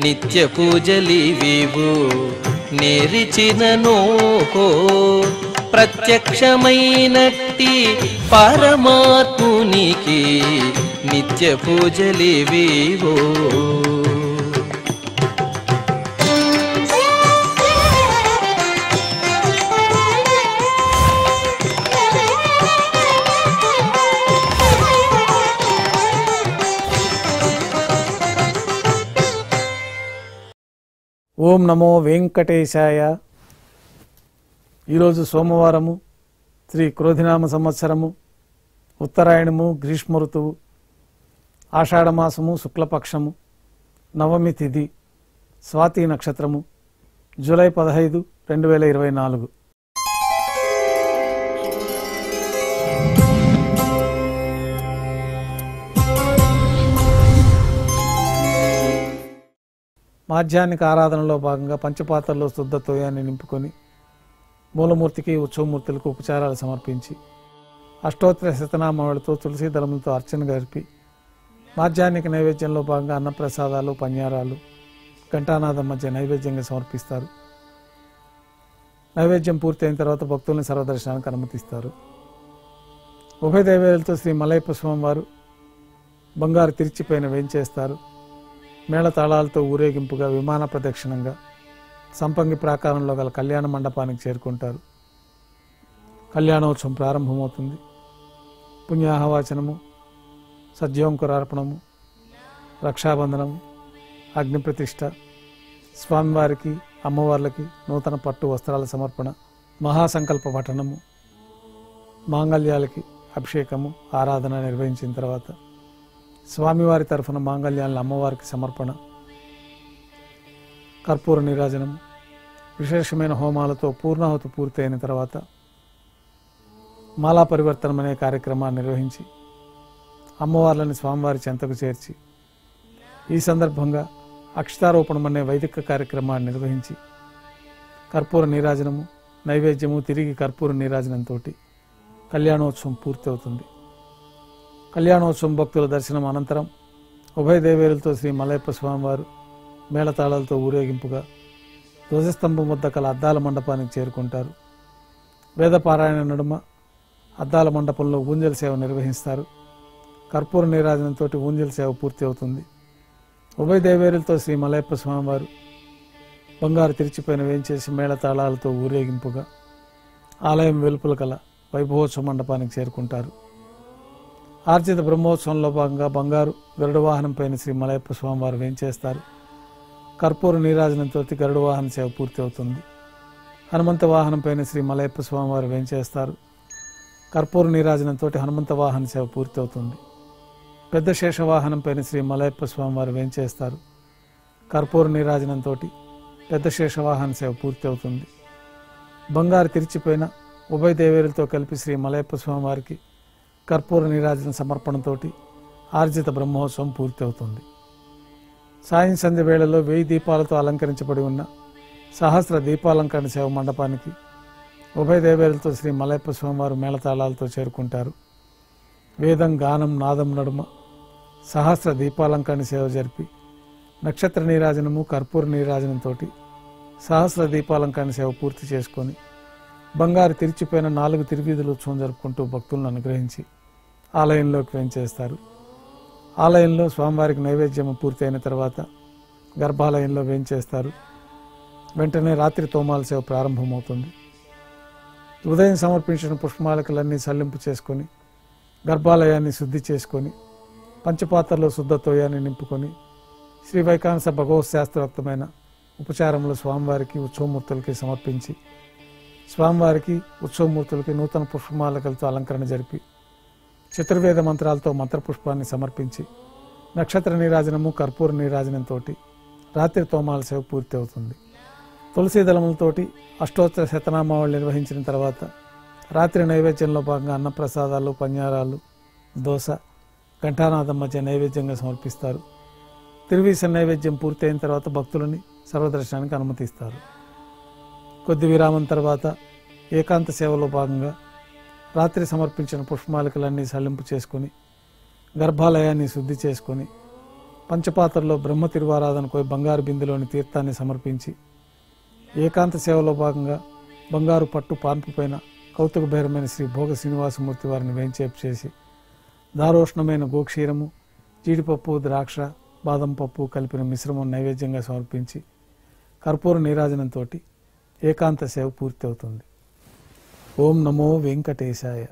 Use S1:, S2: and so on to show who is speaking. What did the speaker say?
S1: నిత్య పూజలివివు నేరిచిననో ప్రత్యక్షమైనట్టి పరమాత్మునికి నిత్య పూజలివివో.
S2: ఓం నమో వెంకటేశాయ. ఈరోజు సోమవారము, శ్రీ క్రోధినామ సంవత్సరము, ఉత్తరాయణము, గ్రీష్మ ఋతువు, ఆషాఢమాసము, శుక్లపక్షము, నవమి తిథి, స్వాతి నక్షత్రము, జూలై 15, 2024. మాధ్యాహ్నిక ఆరాధనలో భాగంగా పంచపాత్రలో శుద్ధ తోయాన్ని నింపుకొని మూలమూర్తికి, ఉత్సవమూర్తులకు ఉపచారాలు సమర్పించి అష్టోత్తర శతనామావళితో తులసి దళములతో అర్చన జరిపి మాధ్యాహ్నిక నైవేద్యంలో భాగంగా అన్నప్రసాదాలు, పన్యారాలు ఘంటానాదం మధ్య నైవేద్యంగా సమర్పిస్తారు. నైవేద్యం పూర్తయిన తర్వాత భక్తుల్ని సర్వదర్శనానికి అనుమతిస్తారు. ఉభయ దైవేలతో శ్రీ మలయప్ప స్వామి వారు బంగారు తిరిచిపైన వేంచేస్తారు. మేళతాళాలతో ఊరేగింపుగా విమాన ప్రదక్షిణంగా సంపంగి ప్రాకారంలో గల కళ్యాణ మండపానికి చేరుకుంటారు. కళ్యాణోత్సవం ప్రారంభమవుతుంది. పుణ్యాహవాచనము, సద్యోంకురార్పణము, రక్షాబంధనము, అగ్నిప్రతిష్ఠ, స్వామివారికి, అమ్మవార్లకి నూతన పట్టు వస్త్రాల సమర్పణ, మహాసంకల్ప పఠనము, మాంగళ్యాలకి అభిషేకము, ఆరాధన నిర్వహించిన తర్వాత స్వామివారి తరఫున మాంగళ్యాలను అమ్మవారికి సమర్పణ, కర్పూర నీరాజనం, విశేషమైన హోమాలతో పూర్ణాహుతి పూర్తయిన తర్వాత మాలా పరివర్తనం అనే కార్యక్రమాన్ని నిర్వహించి అమ్మవార్లని స్వామివారి చెంతకు చేర్చి ఈ సందర్భంగా అక్షతారోపణం అనే వైదిక కార్యక్రమాన్ని నిర్వహించి కర్పూర నీరాజనము, నైవేద్యము, తిరిగి కర్పూర నీరాజనంతో కళ్యాణోత్సవం పూర్తవుతుంది. కళ్యాణోత్సవం భక్తుల దర్శనం అనంతరం ఉభయ దేవేరులతో శ్రీ మలయప్ప స్వామివారు మేళతాళాలతో ఊరేగింపుగా ధ్వజస్తంభం వద్ద కల అద్దాల మండపానికి చేరుకుంటారు. వేదపారాయణ నడుమ అద్దాల మండపంలో ఊంజల్ సేవ నిర్వహిస్తారు. కర్పూర నీరాజనంతో ఊంజల్ సేవ పూర్తి అవుతుంది. ఉభయ దేవేరులతో శ్రీ మలయప్ప స్వామివారు బంగారు తిరిచిపైన వేంచేసి మేళతాళాలతో ఊరేగింపుగా ఆలయం వెలుపల కల వైభవోత్సవ మండపానికి చేరుకుంటారు. ఆర్జిత బ్రహ్మోత్సవంలో భాగంగా బంగారు గరుడ వాహనం పైన శ్రీ మలయప్ప స్వామివారు వేంచేస్తారు. కర్పూర నీరాజనంతో గరుడ వాహన సేవ పూర్తి అవుతుంది. హనుమంత వాహనం పైన శ్రీ మలయప్ప స్వామివారు వేంచేస్తారు. కర్పూర నీరాజనంతో హనుమంత వాహన సేవ పూర్తి అవుతుంది. పెద్ద శేషవాహనం పైన శ్రీ మలయప్ప స్వామివారు వేంచేస్తారు. కర్పూర నీరాజనంతో పెద్ద శేషవాహన సేవ పూర్తి అవుతుంది. బంగారు తిరిచిపోయిన ఉభయ దేవేరులతో కలిపి శ్రీ మలయప్ప స్వామివారికి కర్పూర నీరాజన సమర్పణతో ఆర్జిత బ్రహ్మోత్సవం పూర్తి అవుతుంది. సాయం సంధ్య వేళలో 1000 దీపాలతో అలంకరించబడి ఉన్న సహస్ర దీపాలంకరణ సేవ మండపానికి ఉభయ దేవేరులతో శ్రీ మలయప్ప స్వామివారు మేళతాళాలతో చేరుకుంటారు. వేదం, గానం, నాదం నడుమ సహస్ర దీపాలంకరణ సేవ జరిపి నక్షత్ర నీరాజనము, కర్పూర నీరాజనంతో సహస్ర దీపాలంకరణ సేవ పూర్తి చేసుకొని బంగారు తిరిచిపోయిన 4 తిరువీధుల ఉత్సవం జరుపుకుంటూ భక్తులను అనుగ్రహించి ఆలయంలోకి వేంచేస్తారు. ఆలయంలో స్వామివారికి నైవేద్యం పూర్తయిన తర్వాత గర్భాలయంలో వేంచేస్తారు. వెంటనే రాత్రి తోమాల సేవ ప్రారంభమవుతుంది. ఉదయం సమర్పించిన పుష్పమాలికలన్నీ సల్లింపు చేసుకొని గర్భాలయాన్ని శుద్ధి చేసుకొని పంచపాత్రలో శుద్ధ తోయాన్ని నింపుకొని శ్రీ వైకాంస భగవత్ శాస్త్రోక్తమైన ఉపచారములు స్వామివారికి, ఉత్సవమూర్తులకి సమర్పించి స్వామివారికి, ఉత్సవమూర్తులకి నూతన పుష్పమాలికలతో అలంకరణ జరిపి చతుర్వేద మంత్రాలతో మంత్రపుష్పాన్ని సమర్పించి నక్షత్ర నీరాజనము, కర్పూర నీరాజనంతో రాత్రి తోమాల సేవ పూర్తి అవుతుంది. తులసి దళములతోటి అష్టోత్తర శతనామావళి నిర్వహించిన తర్వాత రాత్రి నైవేద్యంలో భాగంగా అన్నప్రసాదాలు, పన్యారాలు, దోశ, ఘంటానాదం మధ్య నైవేద్యంగా సమర్పిస్తారు. తిరువీస నైవేద్యం పూర్తయిన తర్వాత భక్తులని సర్వదర్శనానికి అనుమతిస్తారు. కొద్ది విరామం తర్వాత ఏకాంత సేవలో భాగంగా రాత్రి సమర్పించిన పుష్పమాలికలన్నీ సల్లింపు చేసుకొని గర్భాలయాన్ని శుద్ధి చేసుకొని పంచపాత్రలో బ్రహ్మ తిరువారాధనకు బంగారు బిందులోని తీర్థాన్ని సమర్పించి ఏకాంత సేవలో భాగంగా బంగారు పట్టు పాన్పు పైన కౌతుక భైరమైన శ్రీ భోగ శ్రీనివాసమూర్తి వారిని వేంచేపు చేసి దారోష్ణమైన గోక్షీరము, జీడిపప్పు, ద్రాక్ష, బాదం పప్పు కలిపిన మిశ్రమం నైవేద్యంగా సమర్పించి కర్పూర నీరాజనంతో ఏకాంత సేవ పూర్తి అవుతుంది. ఓం నమో వెంకటేశాయ.